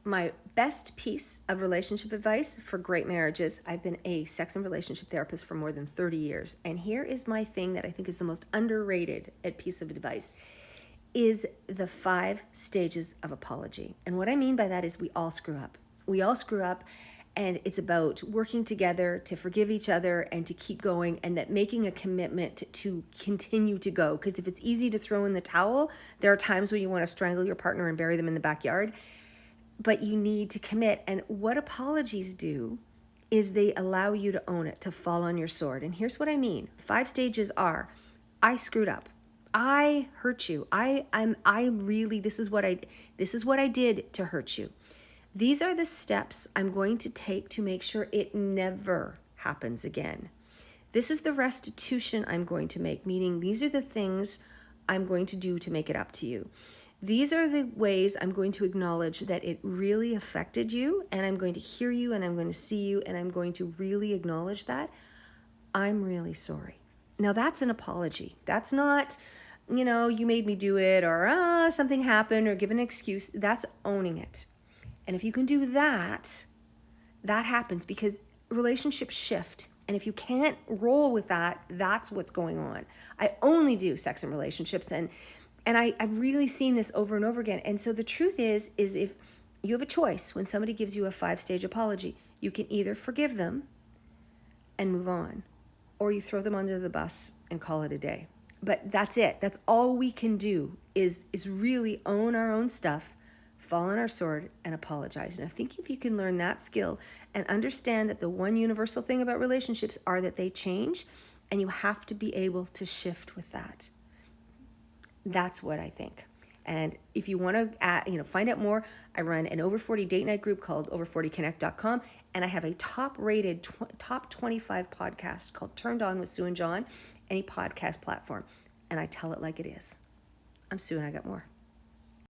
my best piece of relationship advice for great marriages, I've been a sex and relationship therapist for more than 30 years. And here is my thing that I think is the most underrated piece of advice is the 5 stages of apology. And what I mean by that is we all screw up. We all screw up, and it's about working together to forgive each other and to keep going, and that making a commitment to continue to go. Because if it's easy to throw in the towel, there are times when you want to strangle your partner and bury them in the backyard. But you need to commit. And what apologies do is they allow you to own it, to fall on your sword. And here's what I mean. 5 stages are, I screwed up. I hurt you. This is what I did to hurt you. These are the steps I'm going to take to make sure it never happens again. This is the restitution I'm going to make, meaning these are the things I'm going to do to make it up to you. These are the ways I'm going to acknowledge that it really affected you, and I'm going to hear you, and I'm going to see you, and I'm going to really acknowledge that. I'm really sorry. Now that's an apology. That's not, you made me do it, or something happened, or give an excuse. That's owning it. And if you can do that, that happens because relationships shift. And if you can't roll with that, that's what's going on. I only do sex and relationships, and I've really seen this over and over again. And so the truth is if you have a choice when somebody gives you a 5-stage apology, you can either forgive them and move on, or you throw them under the bus and call it a day. But that's it. That's all we can do is really own our own stuff, fall on our sword, and apologize. And I think if you can learn that skill and understand that the one universal thing about relationships are that they change, and you have to be able to shift with that. That's what I think. And if you want to find out more, I run an over 40 date night group called over40connect.com, and I have a top-rated top 25 podcast called Turned On with Sue and John, any podcast platform, and I tell it like it is. I'm Sue, and I got more.